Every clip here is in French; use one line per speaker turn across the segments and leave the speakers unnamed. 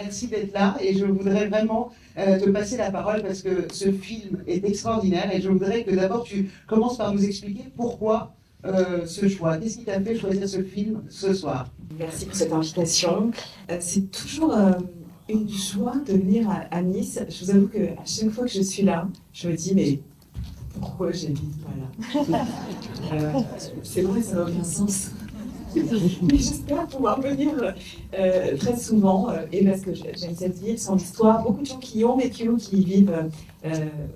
Merci d'être là et je voudrais vraiment te passer la parole parce que ce film est extraordinaire et je voudrais que d'abord tu commences par nous expliquer pourquoi ce choix. Qu'est-ce qui t'a fait choisir ce film ce soir?
Merci pour cette invitation. C'est toujours une joie de venir à Nice. Je vous avoue qu'à chaque fois que je suis là, je me dis mais pourquoi j'habite pas là? C'est vrai, ça n'a aucun sens. Mais j'espère pouvoir venir très souvent, et parce que j'aime cette ville, son histoire, beaucoup de gens qui y ont vécu ou qui y vivent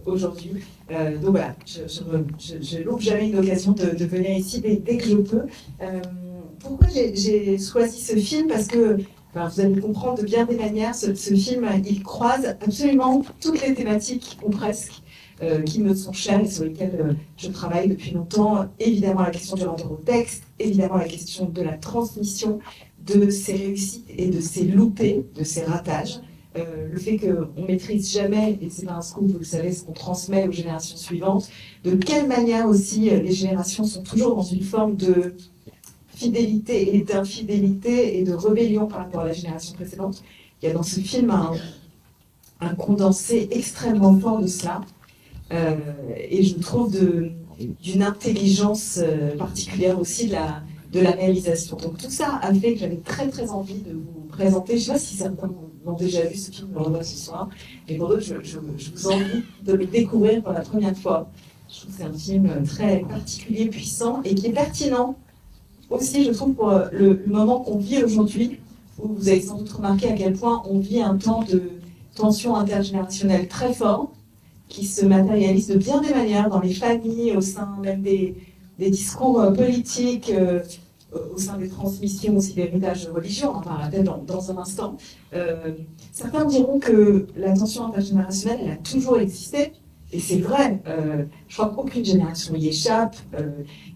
aujourd'hui. Donc voilà, je loupe jamais une occasion de venir ici dès que je peux. Pourquoi j'ai choisi ce film? Parce que vous allez le comprendre de bien des manières, ce film, il croise absolument toutes les thématiques, ou presque, qui me sont chères et sur lesquelles je travaille depuis longtemps. Évidemment, la question du rapport au texte, évidemment, la question de la transmission, de ses réussites et de ses loupés, de ses ratages. Le fait qu'on maîtrise jamais, et c'est pas un scoop, vous le savez, ce qu'on transmet aux générations suivantes. De quelle manière aussi les générations sont toujours dans une forme de fidélité et d'infidélité et de rébellion par rapport à la génération précédente. Il y a dans ce film un condensé extrêmement fort de cela. Et je trouve d'une intelligence particulière aussi de la réalisation. Donc tout ça a fait que j'avais très très envie de vous présenter. Je ne sais pas si certains l'ont déjà vu, ce film, on le revoit ce soir. Mais pour d'autres, je vous envie de le découvrir pour la première fois. Je trouve que c'est un film très particulier, puissant et qui est pertinent aussi, je trouve, pour le moment qu'on vit aujourd'hui, où vous avez sans doute remarqué à quel point on vit un temps de tension intergénérationnelle très fort, qui se matérialise de bien des manières dans les familles, au sein même des discours politiques, au sein des transmissions aussi d'héritage religieux, on en parlera peut-être dans un instant. Certains diront que la tension intergénérationnelle, elle a toujours existé, et c'est vrai, je crois qu'aucune génération y échappe.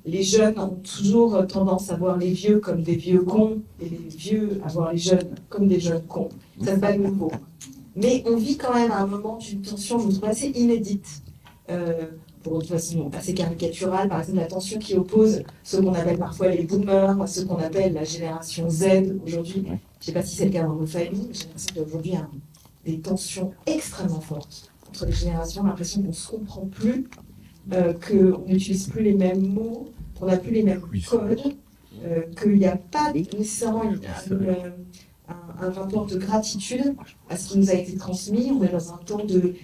Les jeunes ont toujours tendance à voir les vieux comme des vieux cons, et les vieux à voir les jeunes comme des jeunes cons. Ça n'est pas nouveau. Mais on vit quand même à un moment d'une tension, je trouve, assez inédite. Pour de façon assez caricaturale, par exemple la tension qui oppose ceux qu'on appelle parfois les boomers à ceux qu'on appelle la génération Z aujourd'hui. Je ne sais pas si c'est le cas dans nos familles, mais j'ai l'impression qu'aujourd'hui il y a des tensions extrêmement fortes entre les générations, l'impression qu'on ne se comprend plus, qu'on n'utilise plus les mêmes mots, qu'on n'a plus les mêmes codes, qu'il n'y a pas nécessairement un rapport de gratitude à ce qui nous a été transmis. On est dans un temps de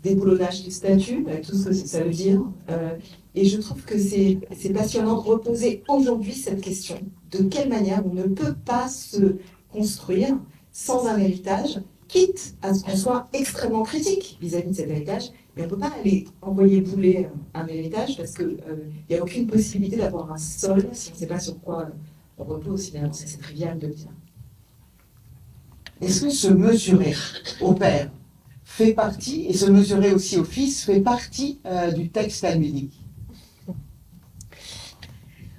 déboulonnage du statut, avec tout ce que ça veut dire. Et je trouve que c'est passionnant de reposer aujourd'hui cette question. De quelle manière on ne peut pas se construire sans un héritage, quitte à ce qu'on soit extrêmement critique vis-à-vis de cet héritage, mais on ne peut pas aller envoyer bouler un héritage parce qu'il n'y a aucune possibilité d'avoir un sol si on ne sait pas sur quoi on repose. Finalement, c'est trivial de le dire.
Est-ce que se mesurer au père fait partie, et se mesurer aussi au fils, fait partie du texte talmudique?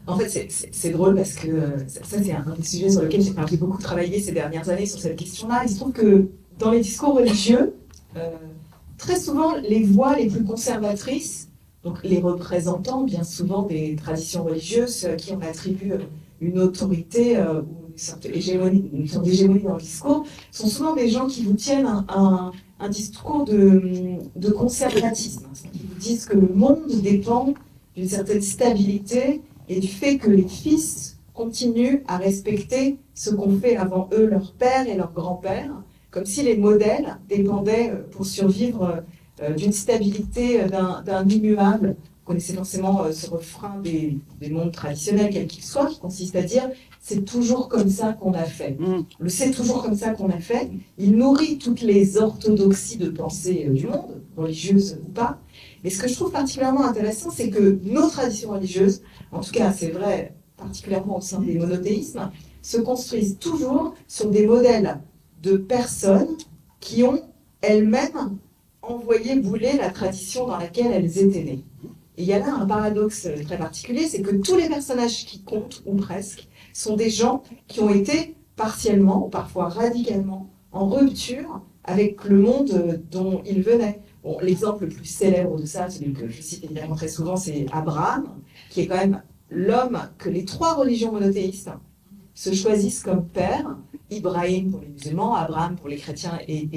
En fait, c'est drôle parce que ça c'est un des sujets sur lequel j'ai beaucoup travaillé ces dernières années sur cette question-là. Il se trouve que dans les discours religieux, très souvent, les voix les plus conservatrices, donc les représentants bien souvent des traditions religieuses à qui on attribue une autorité ou une sorte d'hégémonie dans le discours, sont souvent des gens qui vous tiennent un discours de conservatisme, qui vous disent que le monde dépend d'une certaine stabilité et du fait que les fils continuent à respecter ce qu'ont fait avant eux leurs pères et leurs grands-pères, comme si les modèles dépendaient pour survivre d'une stabilité, d'un immuable. Vous connaissez forcément ce refrain des mondes traditionnels, quel qu'il soit, qui consiste à dire « c'est toujours comme ça qu'on a fait ». Le « c'est toujours comme ça qu'on a fait », il nourrit toutes les orthodoxies de pensée du monde, religieuses ou pas. Mais ce que je trouve particulièrement intéressant, c'est que nos traditions religieuses, en tout cas c'est vrai particulièrement au sein des monothéismes, se construisent toujours sur des modèles de personnes qui ont elles-mêmes envoyé bouler la tradition dans laquelle elles étaient nées. Et il y a là un paradoxe très particulier, c'est que tous les personnages qui comptent, ou presque, sont des gens qui ont été partiellement, ou parfois radicalement, en rupture avec le monde dont ils venaient. Bon, l'exemple le plus célèbre de ça, celui que je cite évidemment très souvent, c'est Abraham, qui est quand même l'homme que les trois religions monothéistes se choisissent comme père, Ibrahim pour les musulmans, Abraham pour les chrétiens et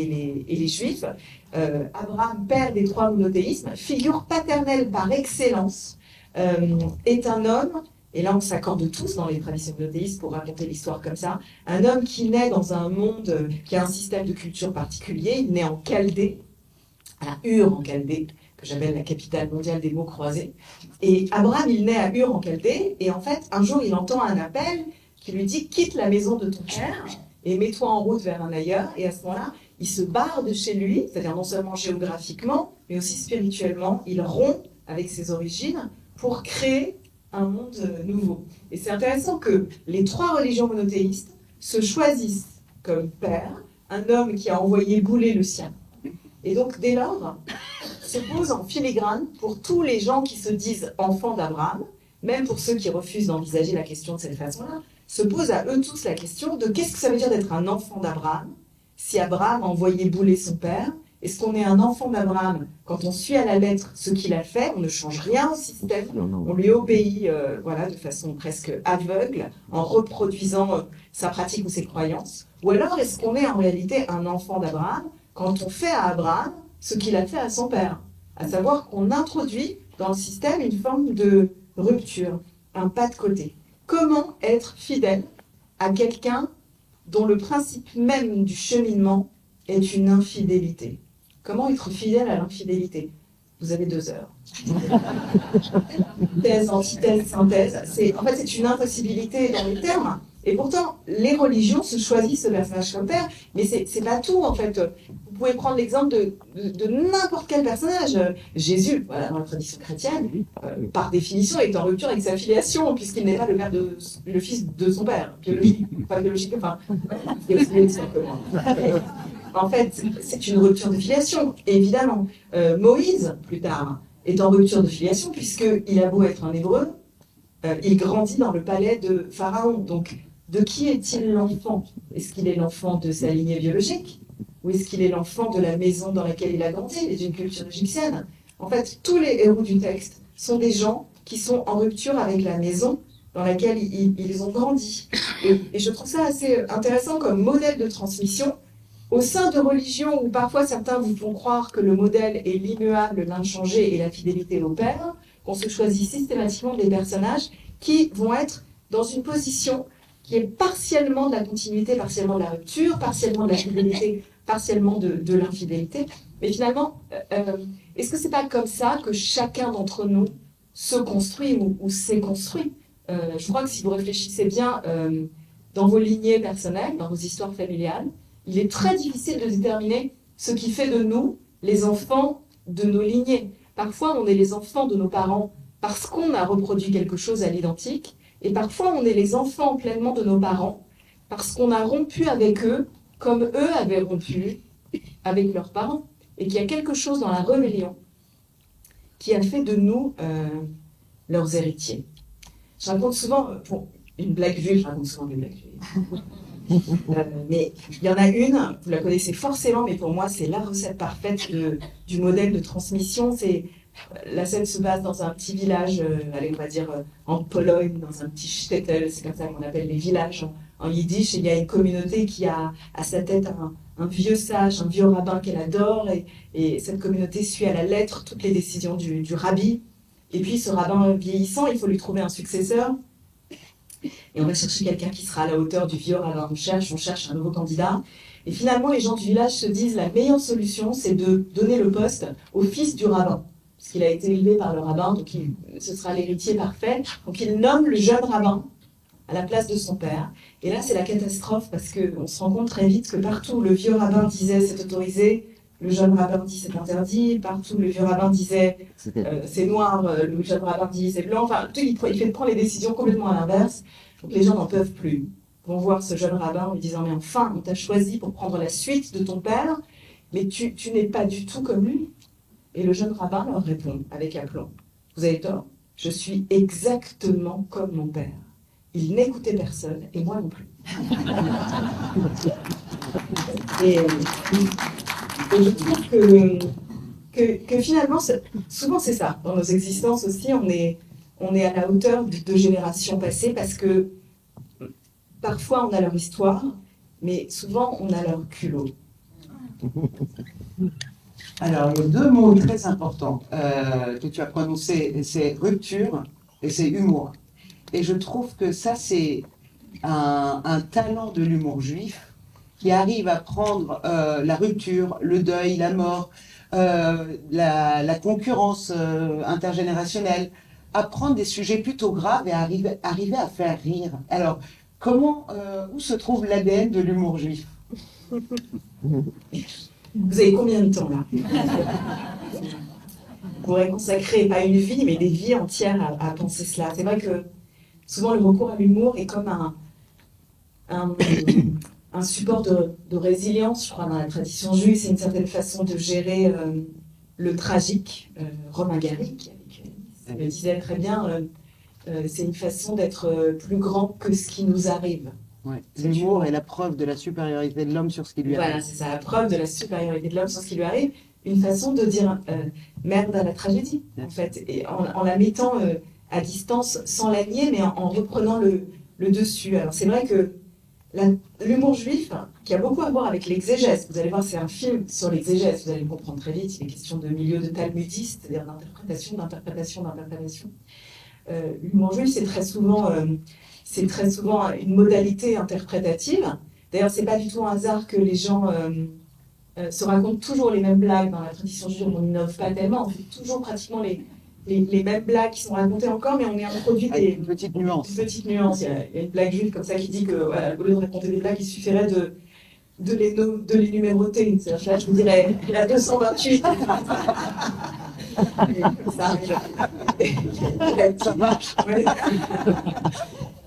les juifs. Abraham, père des trois monothéismes, figure paternelle par excellence, est un homme, et là on s'accorde tous dans les traditions monothéistes pour raconter l'histoire comme ça, un homme qui naît dans un monde qui a un système de culture particulier. Il naît en Chaldée, à Ur en Chaldée, que j'appelle la capitale mondiale des mots croisés. Et Abraham, il naît à Ur en Chaldée, et en fait, un jour, il entend un appel qui lui dit « Quitte la maison de ton père et mets-toi en route vers un ailleurs ». Et à ce moment-là, il se barre de chez lui, c'est-à-dire non seulement géographiquement, mais aussi spirituellement. Il rompt avec ses origines pour créer un monde nouveau. Et c'est intéressant que les trois religions monothéistes se choisissent comme père un homme qui a envoyé bouler le sien. Et donc, dès lors, se pose en filigrane pour tous les gens qui se disent enfants d'Abraham, même pour ceux qui refusent d'envisager la question de cette façon-là, se pose à eux tous la question de qu'est-ce que ça veut dire d'être un enfant d'Abraham si Abraham a envoyé bouler son père. Est-ce qu'on est un enfant d'Abraham quand on suit à la lettre ce qu'il a fait, on ne change rien au système, on lui obéit voilà, de façon presque aveugle en reproduisant sa pratique ou ses croyances? Ou alors est-ce qu'on est en réalité un enfant d'Abraham quand on fait à Abraham ce qu'il a fait à son père, à savoir qu'on introduit dans le système une forme de rupture, un pas de côté? Comment être fidèle à quelqu'un dont le principe même du cheminement est une infidélité? Comment être fidèle à l'infidélité? Vous avez 2 heures. Thèse, antithèse, synthèse. En fait, c'est une impossibilité dans les termes. Et pourtant, les religions se choisissent ce personnage comme père, mais c'est pas tout, en fait. Vous pouvez prendre l'exemple de n'importe quel personnage. Jésus, voilà, dans la tradition chrétienne, par définition, est en rupture avec sa filiation, puisqu'il n'est pas le fils de son père, biologique, enfin biologique, enfin, en fait, c'est une rupture de filiation, évidemment. Moïse, plus tard, est en rupture de filiation, puisqu'il a beau être un Hébreu, il grandit dans le palais de Pharaon. Donc, de qui est-il l'enfant? Est-ce qu'il est l'enfant de sa lignée biologique? Ou est-ce qu'il est l'enfant de la maison dans laquelle il a grandi et d'une culture égyptienne? En fait, tous les héros du texte sont des gens qui sont en rupture avec la maison dans laquelle ils ont grandi. Et je trouve ça assez intéressant comme modèle de transmission au sein de religions où parfois certains vous font croire que le modèle est l'immuable, l'inchangé et la fidélité au père, qu'on se choisit systématiquement des personnages qui vont être dans une position qui est partiellement de la continuité, partiellement de la rupture, partiellement de la fidélité, partiellement de l'infidélité. Mais finalement, est-ce que c'est pas comme ça que chacun d'entre nous se construit ou s'est construit? Je crois que si vous réfléchissez bien dans vos lignées personnelles, dans vos histoires familiales, il est très difficile de déterminer ce qui fait de nous les enfants de nos lignées. Parfois, on est les enfants de nos parents parce qu'on a reproduit quelque chose à l'identique, et parfois, on est les enfants pleinement de nos parents parce qu'on a rompu avec eux comme eux avaient rompu avec leurs parents, et qu'il y a quelque chose dans la rébellion qui a fait de nous leurs héritiers. Je raconte souvent, pour une blague juive, je raconte souvent des blagues juives. Mais il y en a une, vous la connaissez forcément, mais pour moi c'est la recette parfaite du modèle de transmission. La scène se passe dans un petit village, allez, on va dire en Pologne, dans un petit shtetl, c'est comme ça qu'on appelle les villages en yiddish. Et il y a une communauté qui a à sa tête un vieux sage, un vieux rabbin qu'elle adore, et cette communauté suit à la lettre toutes les décisions du rabbi. Et puis ce rabbin vieillissant, il faut lui trouver un successeur. Et on va chercher quelqu'un qui sera à la hauteur du vieux rabbin. On cherche un nouveau candidat. Et finalement, les gens du village se disent la meilleure solution, c'est de donner le poste au fils du rabbin. Parce qu'il a été élevé par le rabbin, donc ce sera l'héritier parfait. Donc il nomme le jeune rabbin à la place de son père. Et là, c'est la catastrophe, parce qu'on se rend compte très vite que partout où le vieux rabbin disait c'est autorisé, le jeune rabbin dit c'est interdit. Partout où le vieux rabbin disait c'est noir, le jeune rabbin dit c'est blanc. Enfin, il prend les décisions complètement à l'inverse. Donc les gens n'en peuvent plus. Ils vont voir ce jeune rabbin en lui disant mais enfin, on t'a choisi pour prendre la suite de ton père, mais tu n'es pas du tout comme lui. Et le jeune rabbin leur répond avec aplomb, vous avez tort, je suis exactement comme mon père. Il n'écoutait personne, et moi non plus. et je trouve que finalement, souvent c'est ça. Dans nos existences aussi, on est à la hauteur de générations passées, parce que parfois on a leur histoire, mais souvent on a leur culot.
Alors, il y a deux mots très importants que tu as prononcés, c'est rupture et c'est humour. Et je trouve que ça, c'est un talent de l'humour juif qui arrive à prendre la rupture, le deuil, la mort, la concurrence intergénérationnelle, à prendre des sujets plutôt graves et arriver à faire rire. Alors, où se trouve l'ADN de l'humour juif?
Vous avez combien de temps là? On pourrait consacrer pas une vie, mais des vies entières à penser cela. C'est vrai que souvent le recours à l'humour est comme un support de résilience, je crois, dans la tradition juive. C'est une certaine façon de gérer le tragique. Romain Gary, qui le disait très bien, c'est une façon d'être plus grand que ce qui nous arrive.
Ouais. L'humour est la preuve de la supériorité de l'homme sur ce qui lui arrive.
Voilà, c'est ça, la preuve de la supériorité de l'homme sur ce qui lui arrive. Une façon de dire merde à la tragédie, en fait, et en la mettant à distance, sans la nier, mais en reprenant le dessus. Alors c'est vrai que l'humour juif, qui a beaucoup à voir avec l'exégèse, vous allez voir, c'est un film sur l'exégèse, vous allez le comprendre très vite, il est question de milieu de talmudiste, c'est-à-dire d'interprétation. L'humour juif, c'est très souvent une modalité interprétative. D'ailleurs, c'est pas du tout un hasard que les gens se racontent toujours les mêmes blagues dans la tradition juive. On n'innove pas tellement, on fait toujours pratiquement les mêmes blagues qui sont racontées encore, mais on est introduit
une petite nuance.
Il y a une blague juive comme ça qui dit que, voilà, au lieu de raconter des blagues, il suffirait de les numéroter. C'est-à-dire, là, je vous dirais, la 228.
Ça marche.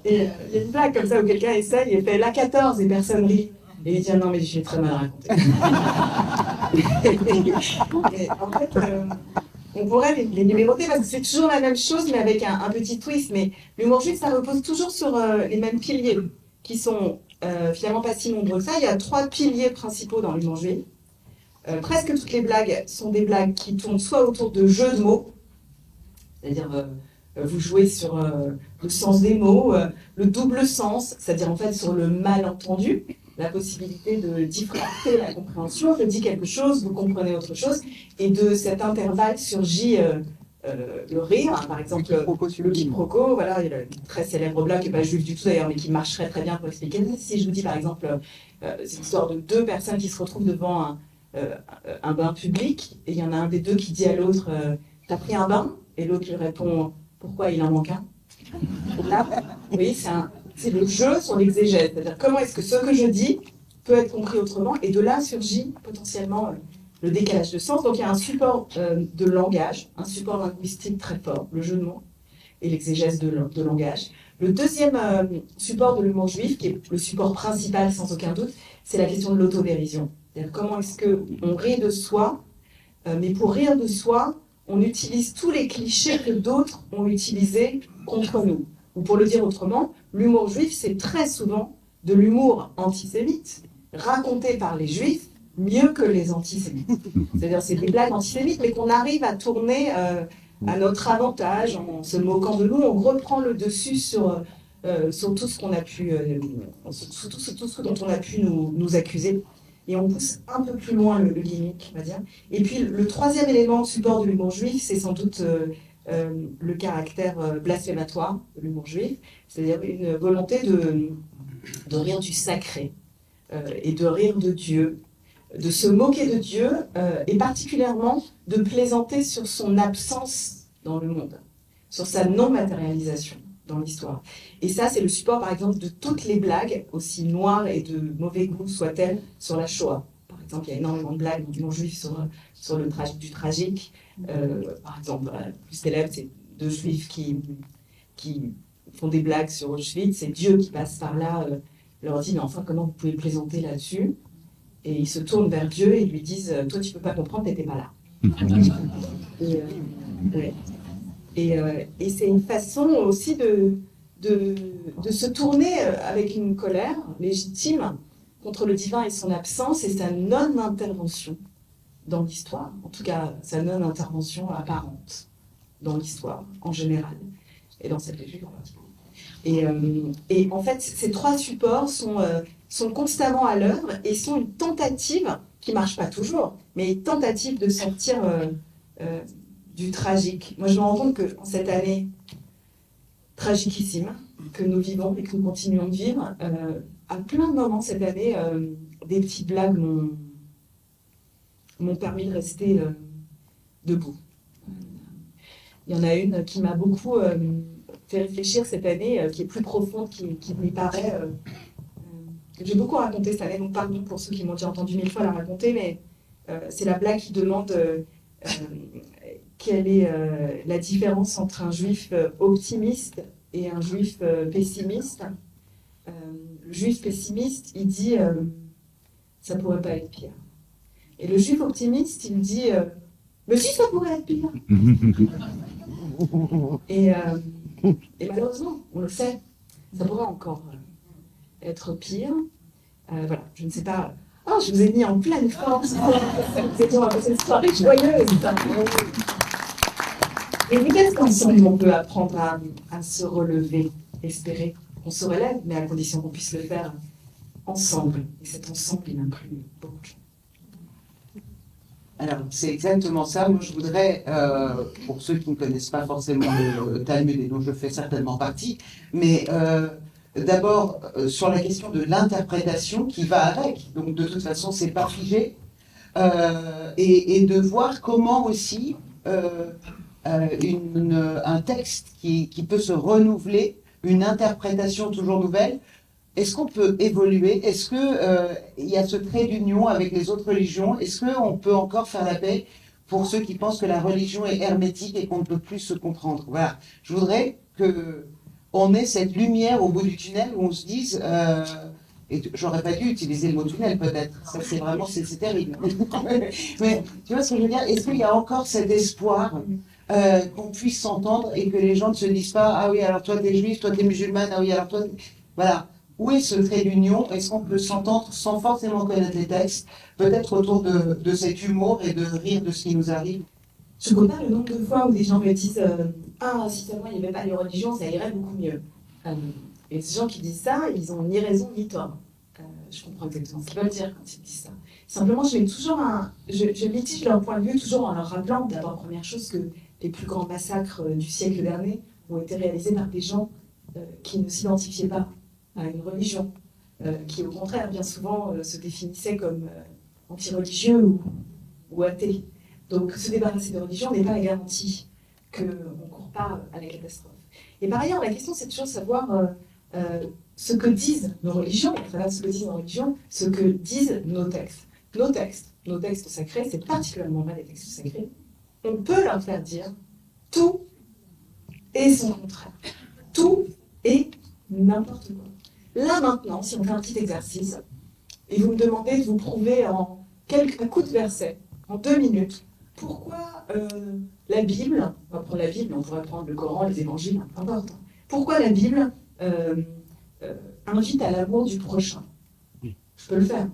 Et il y a une blague comme ça où quelqu'un essaye et fait la 14 et personne rit. Et il dit non, mais j'ai très mal raconté. Et en fait, on pourrait les numéroter parce que c'est toujours la même chose, mais avec un petit twist. Mais l'humour juif, ça repose toujours sur les mêmes piliers qui sont finalement pas si nombreux que ça. Il y a 3 piliers principaux dans l'humour juif. Presque toutes les blagues sont des blagues qui tournent soit autour de jeux de mots, c'est-à-dire vous jouez sur le sens des mots, le double sens, c'est-à-dire en fait sur le malentendu, la possibilité de différencier la compréhension. Je dis quelque chose, vous comprenez autre chose, et de cet intervalle surgit le rire, hein, par exemple le quiproquo, voilà, il y a une très célèbre blague qui n'est pas juive du tout d'ailleurs, mais qui marcherait très bien pour expliquer. Si je vous dis par exemple, c'est l'histoire de 2 personnes qui se retrouvent devant un bain public, et il y en a un des deux qui dit à l'autre t'as pris un bain? Et l'autre lui répond pourquoi il en manque un? Là, oui, c'est le jeu sur l'exégèse, c'est-à-dire comment est-ce que ce que je dis peut être compris autrement, et de là surgit potentiellement le décalage de sens. Donc il y a un support de langage, un support linguistique très fort, le jeu de mots et l'exégèse de langage. Le deuxième support de l'humour juif, qui est le support principal sans aucun doute, c'est la question de l'autodérision. C'est-à-dire comment est-ce qu'on rit de soi, mais pour rire de soi, on utilise tous les clichés que d'autres ont utilisés contre nous. Ou pour le dire autrement, l'humour juif, c'est très souvent de l'humour antisémite, raconté par les juifs mieux que les antisémites. C'est-à-dire c'est des blagues antisémites, mais qu'on arrive à tourner à notre avantage, en se moquant de nous. On reprend le dessus sur tout ce qu'on a pu, sur tout ce dont on a pu nous accuser. Et on pousse un peu plus loin le gimmick, on va dire. Et puis le troisième élément de support de l'humour juif, c'est sans doute le caractère blasphématoire de l'humour juif, c'est-à-dire une volonté de rire du sacré et de rire de Dieu, de se moquer de Dieu et particulièrement de plaisanter sur son absence dans le monde, sur sa non-matérialisation dans l'histoire. Et ça, c'est le support, par exemple, de toutes les blagues, aussi noires et de mauvais goût soient-elles, sur la Shoah. Par exemple, il y a énormément de blagues du non-juif sur du tragique. Par exemple, la plus célèbre, c'est 2 juifs qui font des blagues sur Auschwitz. C'est Dieu qui passe par là, leur dit, mais enfin, comment vous pouvez plaisanter là-dessus? Et ils se tournent vers Dieu et lui disent, toi, tu peux pas comprendre, t'étais pas là. Ouais. Et c'est une façon aussi de se tourner avec une colère légitime contre le divin et son absence et sa non-intervention dans l'histoire, en tout cas sa non-intervention apparente dans l'histoire en général, et dans cette juive en particulier. Et en fait, ces 3 supports sont sont constamment à l'œuvre et sont une tentative, qui ne marche pas toujours, mais une tentative de sortir du tragique. Moi, je me rends compte qu'en cette année tragiquissime que nous vivons et que nous continuons de vivre, à plein de moments cette année, des petites blagues m'ont permis de rester debout. Il y en a une qui m'a beaucoup fait réfléchir cette année, qui est plus profonde, qui m'y paraît. J'ai beaucoup raconté cette année, donc pardon pour ceux qui m'ont déjà entendu 1000 fois la raconter, mais c'est la blague qui demande quelle est la différence entre un juif optimiste et un juif pessimiste. Le juif pessimiste, il dit ça pourrait pas être pire. Et le juif optimiste, il dit mais si, ça pourrait être pire. Et malheureusement, on le sait, ça pourrait encore être pire. Voilà, je ne sais pas. Oh, je vous ai mis en pleine force. C'est une soirée joyeuse. Et peut-être qu'ensemble, on peut apprendre à se relever, espérer qu'on se relève, mais à condition qu'on puisse le faire ensemble. Et cet ensemble, il inclut beaucoup de gens.
Alors, c'est exactement ça. Moi, je voudrais, pour ceux qui ne connaissent pas forcément le Talmud, et dont je fais certainement partie, mais d'abord, sur la question de l'interprétation qui va avec. Donc, de toute façon, c'est pas figé. Et de voir comment aussi un texte qui peut se renouveler, une interprétation toujours nouvelle, est-ce qu'on peut évoluer? Est-ce qu'il y a ce trait d'union avec les autres religions? Est-ce qu'on peut encore faire la paix pour ceux qui pensent que la religion est hermétique et qu'on ne peut plus se comprendre? Voilà. Je voudrais qu'on ait cette lumière au bout du tunnel où on se dise... et j'aurais pas dû utiliser le mot tunnel peut-être. Ça c'est vraiment... c'est terrible. Mais tu vois ce que je veux dire? Est-ce qu'il y a encore cet espoir qu'on puisse s'entendre et que les gens ne se disent pas « Ah oui, alors toi t'es juif, toi t'es musulmane, ah oui, alors toi... » Voilà. Où est ce trait d'union? Est-ce qu'on peut s'entendre sans forcément connaître les textes, peut-être autour de cet humour et de rire de ce qui nous arrive?
Je ne connais pas le nombre de fois où des gens me disent ah, si seulement il n'y avait pas les religions, ça irait beaucoup mieux. Et ces gens qui disent ça, ils n'ont ni raison ni tort. Je comprends exactement ce qu'ils veulent dire quand ils disent ça. Simplement, je litige leur point de vue toujours en leur rappelant, d'abord, première chose, que les plus grands massacres du siècle dernier ont été réalisés par des gens qui ne s'identifiaient pas à une religion, qui au contraire bien souvent se définissait comme anti-religieux ou athée. Donc se débarrasser de religion n'est pas la garantie qu'on ne court pas à la catastrophe. Et par ailleurs, la question c'est toujours de savoir ce que disent nos religions, à travers ce que disent nos religions, ce que disent nos textes. Nos textes sacrés, c'est particulièrement vrai les textes sacrés, on peut leur faire dire tout et son contraire. Tout et n'importe quoi. Là maintenant, si on fait un petit exercice, et vous me demandez de vous prouver en un coup de verset, en 2 minutes, pourquoi la Bible, on va prendre la Bible, on pourrait prendre le Coran, les évangiles, peu importe, pourquoi la Bible invite à l'amour du prochain? Je peux le faire.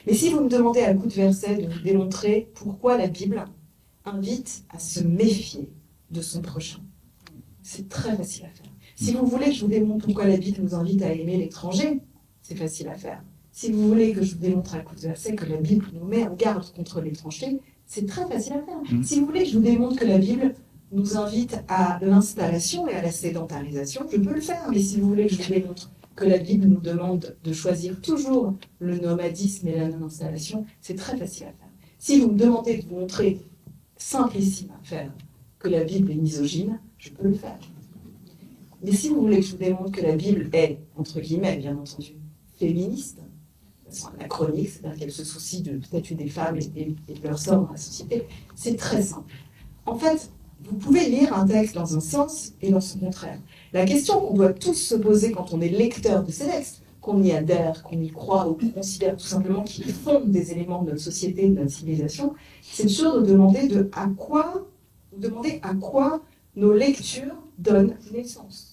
Mais si vous me demandez à coup de verset de vous démontrer pourquoi la Bible invite à se méfier de son prochain, c'est très facile à faire. Si vous voulez que je vous démontre pourquoi la Bible nous invite à aimer l'étranger, c'est facile à faire. Si vous voulez que je vous démontre à coup de verset que la Bible nous met en garde contre l'étranger, c'est très facile à faire. Si vous voulez que je vous démontre que la Bible nous invite à l'installation et à la sédentarisation, je peux le faire. Mais si vous voulez que je vous démontre que la Bible nous demande de choisir toujours le nomadisme et la non-installation, c'est très facile à faire. Si vous me demandez de vous montrer, simplissime à faire, que la Bible est misogyne, je peux le faire. Mais si vous voulez que je vous démontre que la Bible est, entre guillemets, bien entendu, féministe, c'est anachronique, c'est-à-dire qu'elle se soucie de statut des femmes et de leur sort dans la société, c'est très simple. En fait, vous pouvez lire un texte dans un sens et dans son contraire. La question qu'on doit tous se poser quand on est lecteur de ces textes, qu'on y adhère, qu'on y croit ou qu'on considère tout simplement qu'ils fondent des éléments de notre société, de notre civilisation, c'est toujours de demander à quoi nos lectures donnent naissance.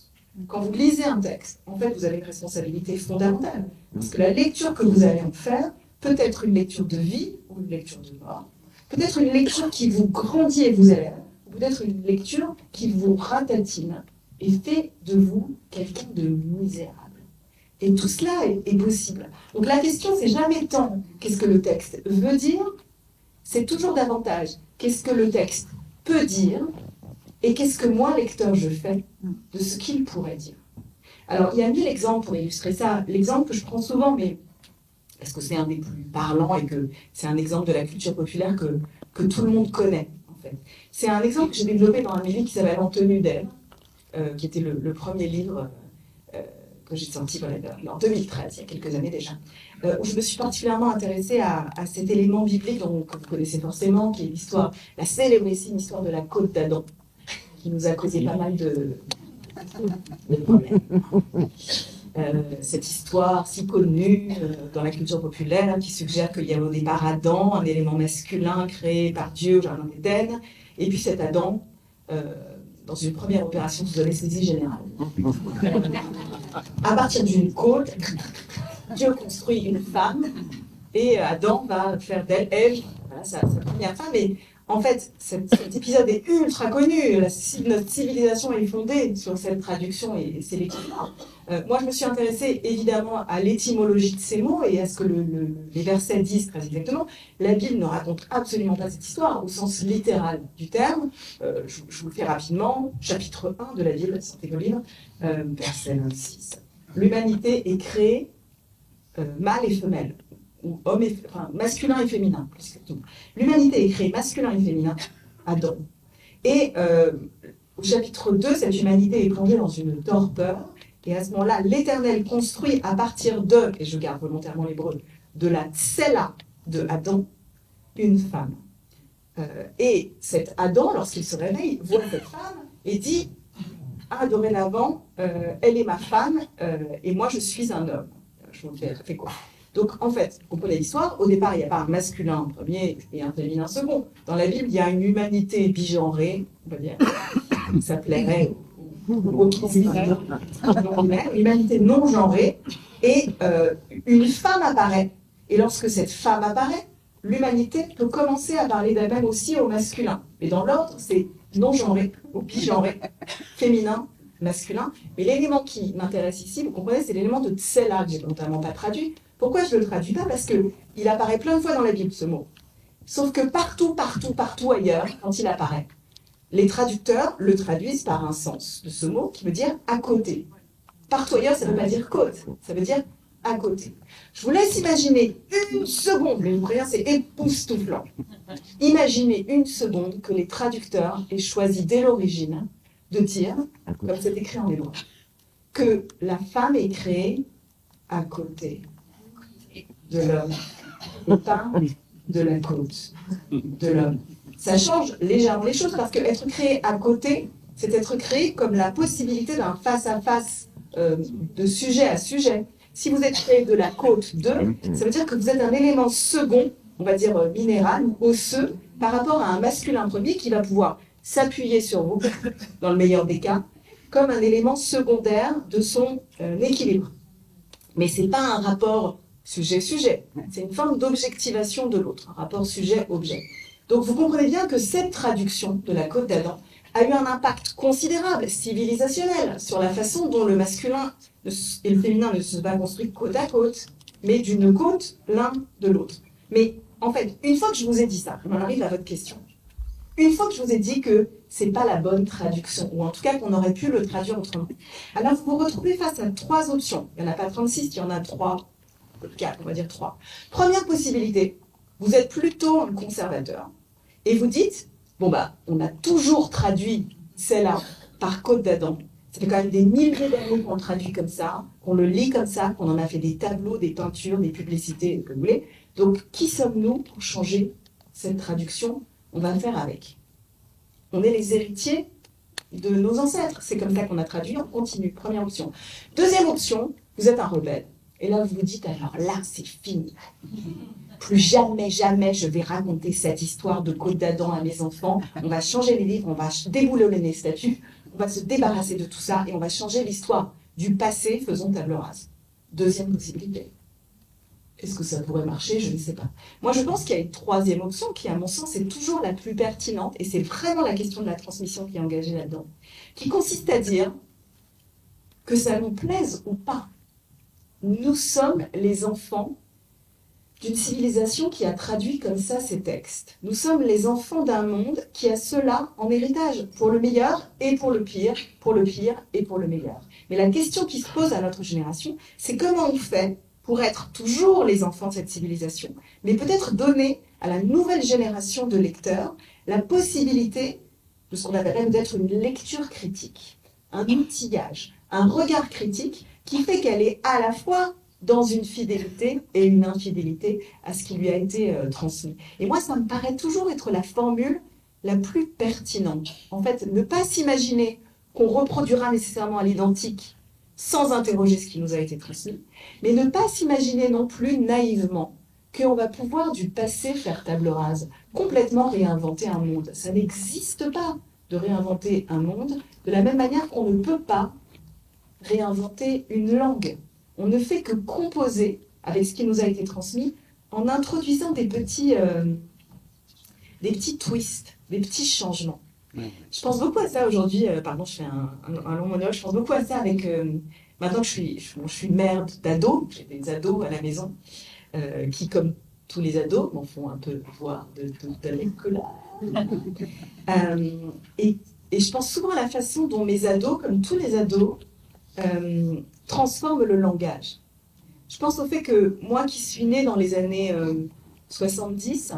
Quand vous lisez un texte, en fait, vous avez une responsabilité fondamentale. Parce que la lecture que vous allez en faire peut être une lecture de vie ou une lecture de mort. Peut-être une lecture qui vous grandit et vous élève. Ou peut-être une lecture qui vous ratatine et fait de vous quelqu'un de misérable. Et tout cela est possible. Donc la question, c'est jamais tant qu'est-ce que le texte veut dire, c'est toujours davantage qu'est-ce que le texte peut dire et qu'est-ce que moi, lecteur, je fais de ce qu'il pourrait dire. Alors, il y a 1000 exemples pour illustrer ça. L'exemple que je prends souvent, mais parce que c'est un des plus parlants et que c'est un exemple de la culture populaire que tout le monde connaît, en fait. C'est un exemple que j'ai développé dans un livre qui s'appelle En tenue d'elle, qui était le premier livre que j'ai sorti en 2013, il y a quelques années déjà, où je me suis particulièrement intéressée à cet élément biblique dont vous connaissez forcément, qui est l'histoire, la célébrissime histoire de la côte d'Adam, qui nous a causé pas mal de problèmes. Cette histoire si connue dans la culture populaire qui suggère qu'il y a au départ Adam, un élément masculin créé par Dieu au jardin d'Éden, et puis cet Adam, dans une première opération sous anesthésie générale. À partir d'une côte, Dieu construit une femme, et Adam va faire d'elle, voilà, sa première femme. Et en fait, cet épisode est ultra connu. Notre civilisation est fondée sur cette traduction et c'est l'équivalent. Moi, je me suis intéressée évidemment à l'étymologie de ces mots et à ce que les versets disent très exactement. La Bible ne raconte absolument pas cette histoire au sens littéral du terme. Je vous le fais rapidement. Chapitre 1 de la Bible, sortez vos livres, verset 26. L'humanité est créée mâle et femelle, ou homme enfin, masculin et féminin, plus exactement. L'humanité est créée masculin et féminin, Adam. Et au chapitre 2, cette humanité est plongée dans une torpeur. Et à ce moment-là, l'Éternel construit à partir de, et je garde volontairement l'hébreu, de la tsela de Adam, une femme. Et cet Adam, lorsqu'il se réveille, voit cette femme et dit « Ah, dorénavant, elle est ma femme et moi je suis un homme. » Je vous fais quoi? Donc en fait, vous comprenez l'histoire, au départ il n'y a pas un masculin premier et un féminin second. Dans la Bible, il y a une humanité bigenrée, on va dire, ça plairait l'humanité non genrée, et une femme apparaît. Et lorsque cette femme apparaît, l'humanité peut commencer à parler d'elle-même aussi au masculin. Mais dans l'ordre, c'est non genré ou bigenré, féminin, masculin. Mais l'élément qui m'intéresse ici, vous comprenez, c'est l'élément de tsela que j'ai notamment pas traduit. Pourquoi je ne le traduis pas? Parce qu'il apparaît plein de fois dans la Bible, ce mot. Sauf que partout ailleurs, quand il apparaît, les traducteurs le traduisent par un sens de ce mot qui veut dire à côté. Partout ailleurs, ça ne veut pas dire côte, ça veut dire à côté. Je vous laisse imaginer une seconde, mais vous voyez, c'est époustouflant. Imaginez une seconde que les traducteurs aient choisi dès l'origine de dire, comme c'est écrit en hébreu, que la femme est créée à côté de l'homme, et pas de la côte de l'homme. Ça change légèrement les choses parce qu'être créé à côté, c'est être créé comme la possibilité d'un face-à-face de sujet à sujet. Si vous êtes créé de la côte de, ça veut dire que vous êtes un élément second, on va dire minéral ou osseux, par rapport à un masculin premier qui va pouvoir s'appuyer sur vous, dans le meilleur des cas, comme un élément secondaire de son équilibre. Mais ce n'est pas un rapport sujet-sujet, c'est une forme d'objectivation de l'autre, un rapport sujet-objet. Donc vous comprenez bien que cette traduction de la côte d'Adam a eu un impact considérable, civilisationnel, sur la façon dont le masculin et le féminin ne se sont pas construits côte à côte, mais d'une côte l'un de l'autre. Mais en fait, une fois que je vous ai dit ça, on en arrive à votre question. Une fois que je vous ai dit que c'est pas la bonne traduction, ou en tout cas qu'on aurait pu le traduire autrement, alors vous vous retrouvez face à 3 options. Il n'y en a pas 36, il y en a 3, 4, on va dire 3. Première possibilité, vous êtes plutôt un conservateur. Et vous dites, bon bah, on a toujours traduit celle-là par côte d'Adam. Ça fait quand même des milliers d'années qu'on le traduit comme ça, qu'on le lit comme ça, qu'on en a fait des tableaux, des peintures, des publicités, que vous voulez. Donc, qui sommes-nous pour changer cette traduction? On va faire avec. On est les héritiers de nos ancêtres. C'est comme ça qu'on a traduit, on continue. Première option. Deuxième option, vous êtes un rebelle. Et là, vous vous dites, alors là, c'est fini. Plus jamais, jamais je vais raconter cette histoire de côte d'Adam à mes enfants. On va changer les livres, on va déboulonner les statues, on va se débarrasser de tout ça et on va changer l'histoire du passé, faisons table rase. Deuxième possibilité. Est-ce que ça pourrait marcher? Je ne sais pas. Moi, je pense qu'il y a une troisième option qui, à mon sens, est toujours la plus pertinente et c'est vraiment la question de la transmission qui est engagée là-dedans, qui consiste à dire que ça nous plaise ou pas, nous sommes les enfants d'une civilisation qui a traduit comme ça ses textes. Nous sommes les enfants d'un monde qui a cela en héritage, pour le meilleur et pour le pire et pour le meilleur. Mais la question qui se pose à notre génération, c'est comment on fait pour être toujours les enfants de cette civilisation, mais peut-être donner à la nouvelle génération de lecteurs la possibilité de ce qu'on appellerait peut-être une lecture critique, un outillage, un regard critique qui fait qu'elle est à la fois dans une fidélité et une infidélité à ce qui lui a été transmis. Et moi, ça me paraît toujours être la formule la plus pertinente. En fait, ne pas s'imaginer qu'on reproduira nécessairement à l'identique sans interroger ce qui nous a été transmis, mais ne pas s'imaginer non plus naïvement qu'on va pouvoir du passé faire table rase, complètement réinventer un monde. Ça n'existe pas de réinventer un monde de la même manière qu'on ne peut pas réinventer une langue. On ne fait que composer avec ce qui nous a été transmis en introduisant des petits twists, des petits changements. Je pense beaucoup à ça aujourd'hui, pardon, je fais un long monologue, je pense beaucoup à ça avec, maintenant que je suis mère d'ados, j'ai des ados à la maison, qui, comme tous les ados, m'en font un peu voir de l'école. Et je pense souvent à la façon dont mes ados, comme tous les ados, transforment le langage. Je pense au fait que moi qui suis née dans les années 70,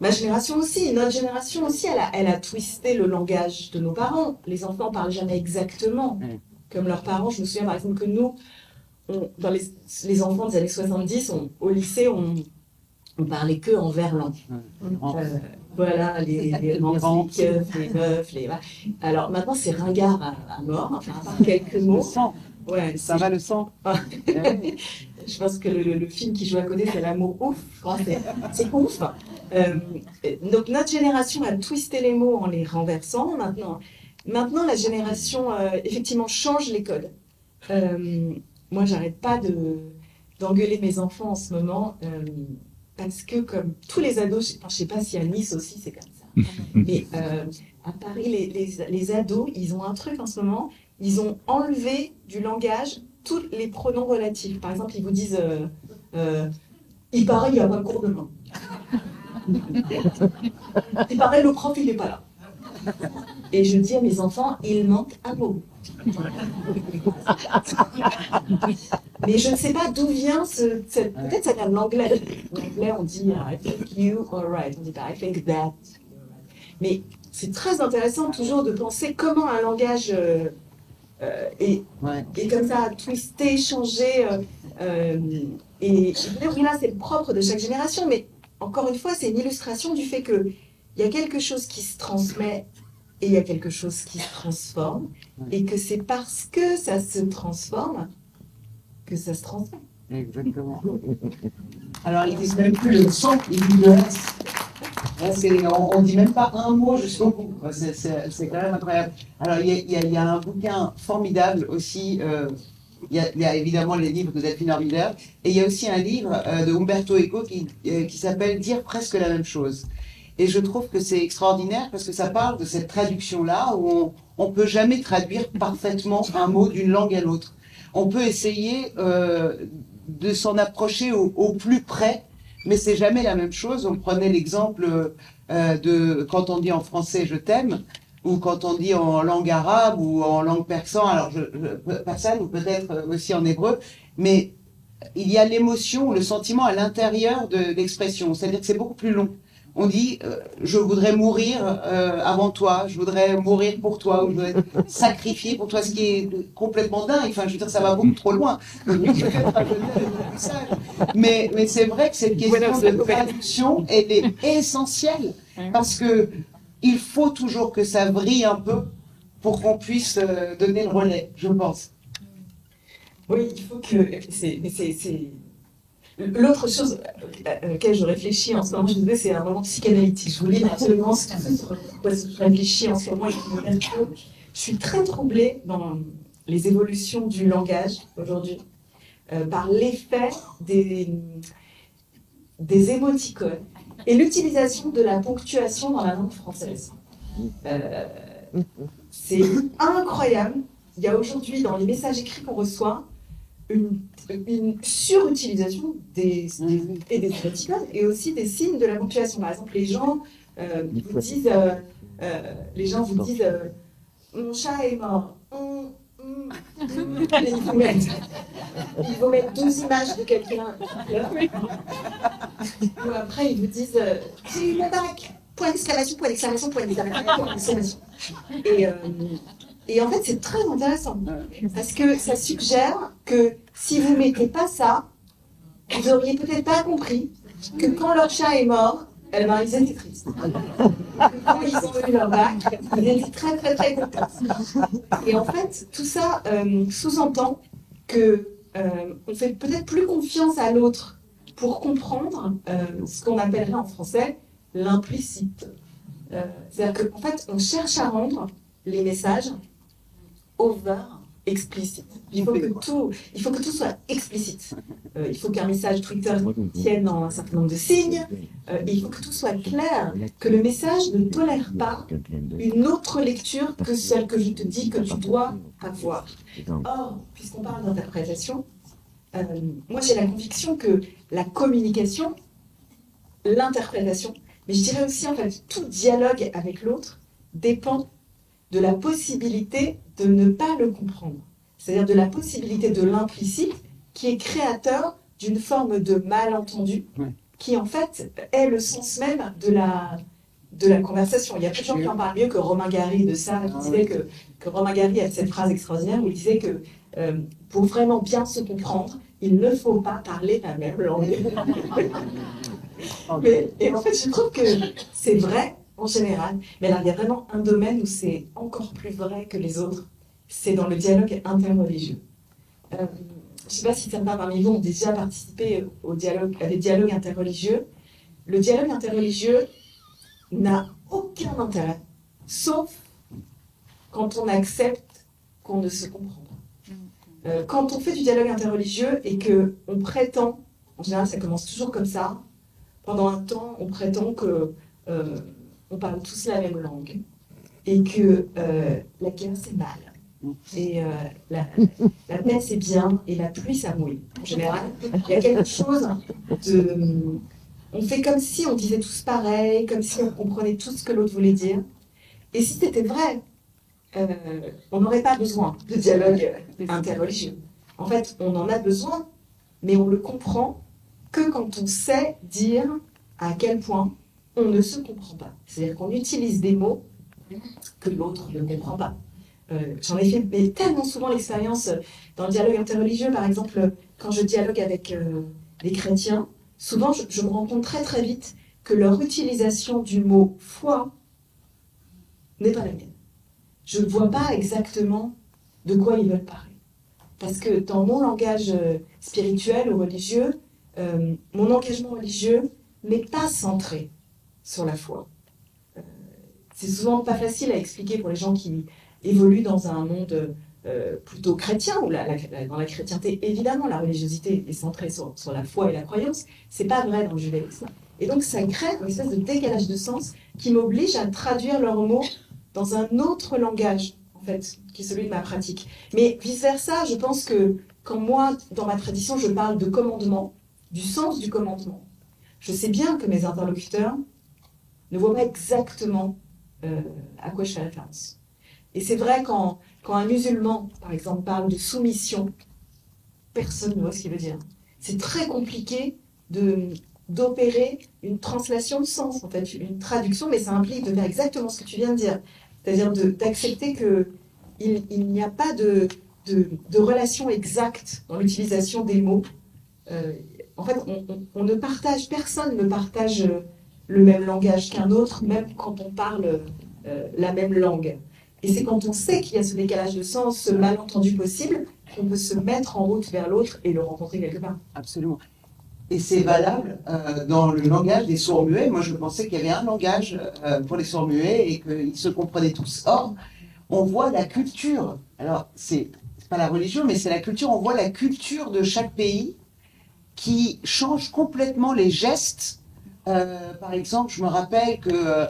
ma génération aussi, notre génération aussi, elle a twisté le langage de nos parents. Les enfants ne parlent jamais exactement comme leurs parents. Je me souviens par exemple que nous, dans les enfants des années 70, au lycée, on parlait que en verlan. Voilà, les romantiques, les meufs, Alors maintenant, c'est ringard à mort, enfin, à part quelques mots.
Le sang.
Ouais,
ça va le sang.
Je pense que le film qui joue à côté, c'est L'amour ouf. C'est ouf. Donc notre génération a twisté les mots en les renversant. Maintenant la génération, effectivement, change les codes. Moi, j'arrête pas d'engueuler mes enfants en ce moment. Parce que comme tous les ados, je ne sais pas si à Nice aussi c'est comme ça, mais à Paris, les ados, ils ont un truc en ce moment, ils ont enlevé du langage tous les pronoms relatifs. Par exemple, ils vous disent il paraît, il n'y a pas de cours demain. Il paraît, le prof, il n'est pas là. Et je dis à mes enfants, il manque un mot. Mais je ne sais pas d'où vient peut-être ça vient de l'anglais. En anglais, on dit I think you are right. On dit pas I think that. Mais c'est très intéressant toujours de penser comment un langage est comme ça twisté, changé. Et oui, là, c'est le propre de chaque génération. Mais encore une fois, c'est une illustration du fait qu'il y a quelque chose qui se transmet et il y a quelque chose qui se transforme. Et que c'est parce que ça se transforme que ça se transmet.
Exactement. Alors, ils disent même plus le sang, ils disent le reste. On ne dit même pas un mot jusqu'au bout. C'est quand même incroyable. Alors, il y a un bouquin formidable aussi. Il y a évidemment les livres de Delphine Orviller. Et il y a aussi un livre de Umberto Eco qui s'appelle Dire presque la même chose. Et je trouve que c'est extraordinaire parce que ça parle de cette traduction-là où on ne peut jamais traduire parfaitement un mot d'une langue à l'autre. On peut essayer de s'en approcher au plus près, mais c'est jamais la même chose. On prenait l'exemple de quand on dit en français « je t'aime » ou quand on dit en langue arabe ou en langue persane, alors persane ou peut-être aussi en hébreu, mais il y a l'émotion, le sentiment à l'intérieur de l'expression, c'est-à-dire que c'est beaucoup plus long. On dit je voudrais mourir avant toi, je voudrais mourir pour toi, ou je voudrais sacrifier pour toi, ce qui est complètement dingue. Enfin, je veux dire, ça va beaucoup trop loin. Mais c'est vrai que cette question de traduction, elle est essentielle parce que il faut toujours que ça vrille un peu pour qu'on puisse donner le relais, je pense.
Oui, il faut que l'autre chose à laquelle je réfléchis en ce moment, je disais, c'est un moment psychanalytique. Je voulais absolument ce pourquoi je réfléchis en ce moment. Je suis très troublée dans les évolutions du langage aujourd'hui par l'effet des émoticônes et l'utilisation de la ponctuation dans la langue française. C'est incroyable. Il y a aujourd'hui, dans les messages écrits qu'on reçoit, une surutilisation des émoticônes et aussi des signes de la ponctuation. Par exemple, les gens vous disent, mon chat est mort. Et ils vont mettre 12 images de quelqu'un qui pleure. Ou après, ils vous disent j'ai eu mon bac. Point d'exclamation, point d'exclamation, point d'exclamation. Et en fait, c'est très intéressant parce que ça suggère que si vous mettez pas ça, vous auriez peut-être pas compris que quand leur chat est mort, eh ben, ils étaient tristes. Quand ils ont eu leur bac, ils étaient très très très contents. Et en fait, tout ça sous-entend que on fait peut-être plus confiance à l'autre pour comprendre ce qu'on appellerait en français l'implicite. C'est-à-dire qu'en fait, on cherche à rendre les messages over explicite. Il faut que tout soit explicite. Il faut qu'un message Twitter tienne dans un certain nombre de signes. Il faut que tout soit clair, que le message ne tolère pas une autre lecture que celle que je te dis que tu dois avoir. Or, puisqu'on parle d'interprétation, moi j'ai la conviction que la communication, l'interprétation, mais je dirais aussi en fait tout dialogue avec l'autre dépend de la possibilité de ne pas le comprendre. C'est-à-dire de la possibilité de l'implicite qui est créateur d'une forme de malentendu qui en fait est le sens même de la conversation. Il y a peu de gens qui en parlent mieux que Romain Gary de ça, qui disait que Romain Gary a cette phrase extraordinaire où il disait que pour vraiment bien se comprendre, il ne faut pas parler la même langue. Et en fait, je trouve que c'est vrai en général, mais là, il y a vraiment un domaine où c'est encore plus vrai que les autres, c'est dans le dialogue interreligieux. Je ne sais pas si certains parmi vous ont déjà participé à des dialogues interreligieux. Le dialogue interreligieux n'a aucun intérêt, sauf quand on accepte qu'on ne se comprend pas. Quand on fait du dialogue interreligieux et qu'on prétend, en général ça commence toujours comme ça, pendant un temps on prétend que on parle tous la même langue et que la guerre c'est mal et la paix c'est bien et la pluie ça mouille. En général, il y a quelque chose de... On fait comme si on disait tous pareil, comme si on comprenait tout ce que l'autre voulait dire. Et si c'était vrai, on n'aurait pas besoin de dialogue interreligieux. En fait, on en a besoin, mais on le comprend que quand on sait dire à quel point on ne se comprend pas. C'est-à-dire qu'on utilise des mots que l'autre ne comprend pas. J'en ai fait mais tellement souvent l'expérience dans le dialogue interreligieux. Par exemple, quand je dialogue avec les chrétiens, souvent je me rends compte très très vite que leur utilisation du mot foi n'est pas la mienne. Je ne vois pas exactement de quoi ils veulent parler. Parce que dans mon langage spirituel ou religieux, mon engagement religieux n'est pas centré sur la foi. C'est souvent pas facile à expliquer pour les gens qui évoluent dans un monde plutôt chrétien, où dans la chrétienté, évidemment, la religiosité est centrée sur la foi et la croyance. C'est pas vrai dans le judaïsme. Et donc ça crée une espèce de décalage de sens qui m'oblige à traduire leurs mots dans un autre langage, en fait, qui est celui de ma pratique. Mais vice-versa, je pense que quand moi, dans ma tradition, je parle de commandement, du sens du commandement, je sais bien que mes interlocuteurs ne voient pas exactement à quoi je fais référence. Et c'est vrai quand un musulman, par exemple, parle de soumission, personne ne voit ce qu'il veut dire. C'est très compliqué d'opérer une translation de sens, en fait, une traduction, mais ça implique de faire exactement ce que tu viens de dire. C'est-à-dire d'accepter qu'il n'y a pas de relation exacte dans l'utilisation des mots. En fait, on ne partage, personne ne partage le même langage qu'un autre, même quand on parle la même langue. Et c'est quand on sait qu'il y a ce décalage de sens, ce malentendu possible, qu'on peut se mettre en route vers l'autre et le rencontrer quelque part.
Absolument. Et c'est valable dans le langage des sourds-muets. Moi, je pensais qu'il y avait un langage pour les sourds-muets et qu'ils se comprenaient tous. Or, on voit la culture. Alors, c'est pas la religion, mais c'est la culture. On voit la culture de chaque pays qui change complètement les gestes. Par exemple, je me rappelle que...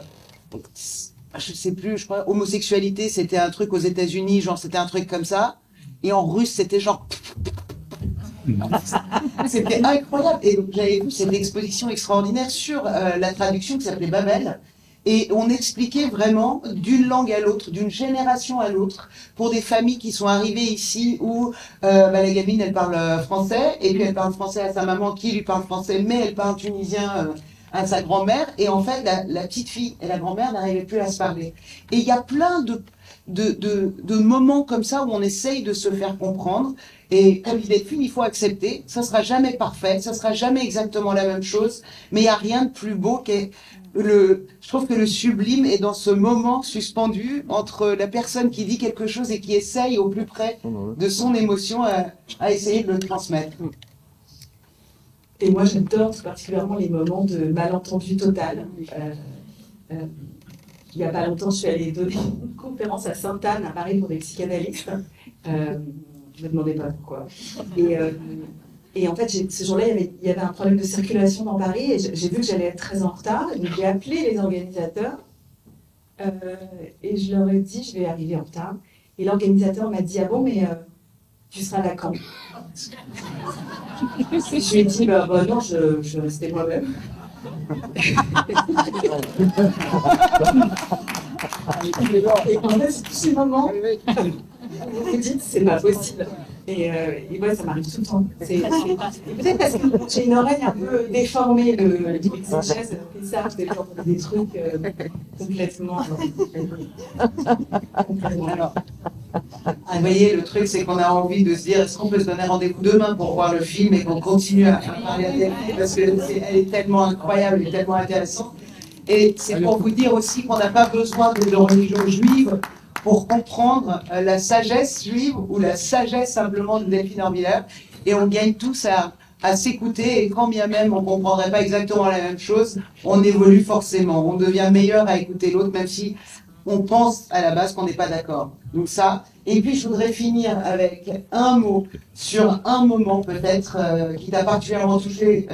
je sais plus, je crois, homosexualité, c'était un truc aux États-Unis, genre c'était un truc comme ça, et en russe, c'était genre... C'était incroyable. Et donc j'avais vu cette exposition extraordinaire sur la traduction qui s'appelait Babel. Et on expliquait vraiment d'une langue à l'autre, d'une génération à l'autre, pour des familles qui sont arrivées ici où la gamine elle parle français, et puis elle parle français à sa maman qui lui parle français, mais elle parle tunisien à sa grand-mère. Et en fait, la petite fille et la grand-mère n'arrivaient plus à se parler. Et il y a plein de moments comme ça où on essaye de se faire comprendre. Et comme il est film, il faut accepter. Ça sera jamais parfait, ça sera jamais exactement la même chose, mais il n'y a rien de plus beau que je trouve que le sublime est dans ce moment suspendu entre la personne qui dit quelque chose et qui essaye au plus près de son émotion à essayer de le transmettre.
Et moi, j'adore tout particulièrement les moments de malentendu total. Il n'y a pas longtemps, je suis allée donner une conférence à Sainte-Anne, à Paris, pour des psychanalystes. Je ne me demandais pas pourquoi. Et en fait, ce jour-là, il y avait un problème de circulation dans Paris et j'ai vu que j'allais être très en retard. Donc, j'ai appelé les organisateurs et je leur ai dit, je vais arriver en retard. Et l'organisateur m'a dit, ah bon, mais tu seras là quand? Je lui ai dit, bah non, je restais moi-même. Et en fait, c'est tous ces moments où vous vous dites, c'est pas possible. Et ouais, ça m'arrive tout le temps. Peut-être parce que j'ai une oreille un peu déformée de l'exégèse, et ça, je développe des trucs complètement.
Alors, vous voyez, le truc, c'est qu'on a envie de se dire, est-ce qu'on peut se donner rendez-vous demain pour voir le film et qu'on continue à parler à Delphine parce qu'elle est tellement incroyable et tellement intéressante. Et c'est pour vous dire aussi qu'on n'a pas besoin de religion juive pour comprendre la sagesse juive ou la sagesse simplement de Delphine Orviller. Et on gagne tous à s'écouter, et quand bien même on ne comprendrait pas exactement la même chose, on évolue forcément. On devient meilleur à écouter l'autre, même si on pense à la base qu'on n'est pas d'accord. Donc ça. Et puis je voudrais finir avec un mot sur un moment peut-être qui t'a particulièrement touché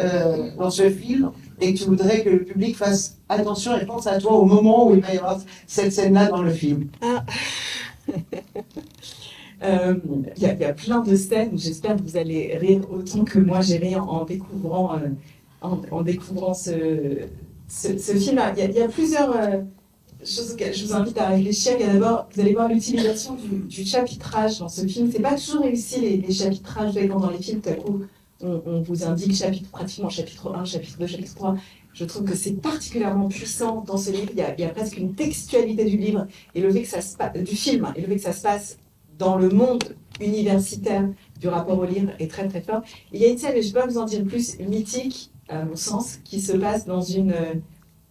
dans ce film, et que tu voudrais que le public fasse attention et pense à toi au moment où il va y avoir cette scène-là dans le film.
Il y a plein de scènes, j'espère que vous allez rire autant que moi j'ai ri en découvrant ce film. Il y a plusieurs choses auxquelles je vous invite à réfléchir. Il y a d'abord, vous allez voir l'utilisation du chapitrage dans ce film. C'est pas toujours réussi les chapitrages. Vous savez, quand dans les films, tout à coup, on vous indique pratiquement chapitre 1, chapitre 2, chapitre 3. Je trouve que c'est particulièrement puissant dans ce livre. Il y a presque une textualité du livre et le fait que ça se passe, du film, et le fait que ça se passe dans le monde universitaire du rapport au livre est très très fort. Il y a une scène, et je ne vais pas vous en dire plus, mythique, à mon sens, qui se passe dans une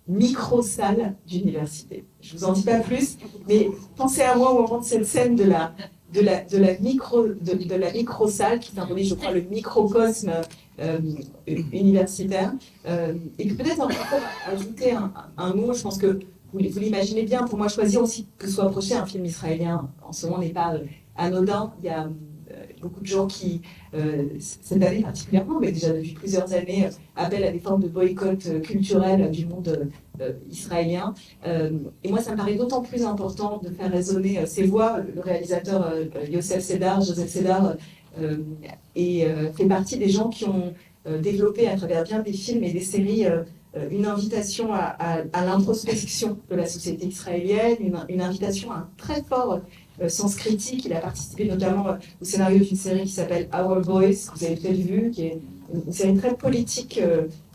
micro-salle d'université. Je ne vous en dis pas plus, mais pensez à moi au moment de cette scène de la micro-salle qui symbolise, je crois, le microcosme universitaire. Et que peut-être encore ajouter un mot, je pense que vous l'imaginez bien, pour moi choisir aussi que soit approché un film israélien en ce moment n'est pas anodin. Il y a beaucoup de gens qui, cette année particulièrement, mais déjà depuis plusieurs années, appellent à des formes de boycott culturel du monde israélien. Et moi, ça me paraît d'autant plus important de faire résonner ces voix. Le réalisateur Joseph Sédar fait partie des gens qui ont développé à travers bien des films et des séries une invitation à l'introspection de la société israélienne, une invitation à un très fort sens critique. Il a participé notamment au scénario d'une série qui s'appelle Our Boys, que vous avez peut-être vu, qui est une série très politique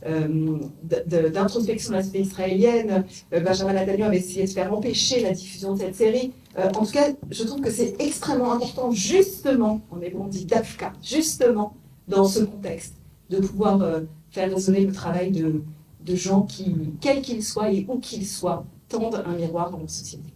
d'introspection de la société israélienne. Benjamin Netanyahu avait essayé de faire empêcher la diffusion de cette série. En tout cas, je trouve que c'est extrêmement important, justement, on dit d'Afka, justement, dans ce contexte, de pouvoir faire résonner le travail de gens qui, quels qu'ils soient et où qu'ils soient, tendent un miroir dans notre société.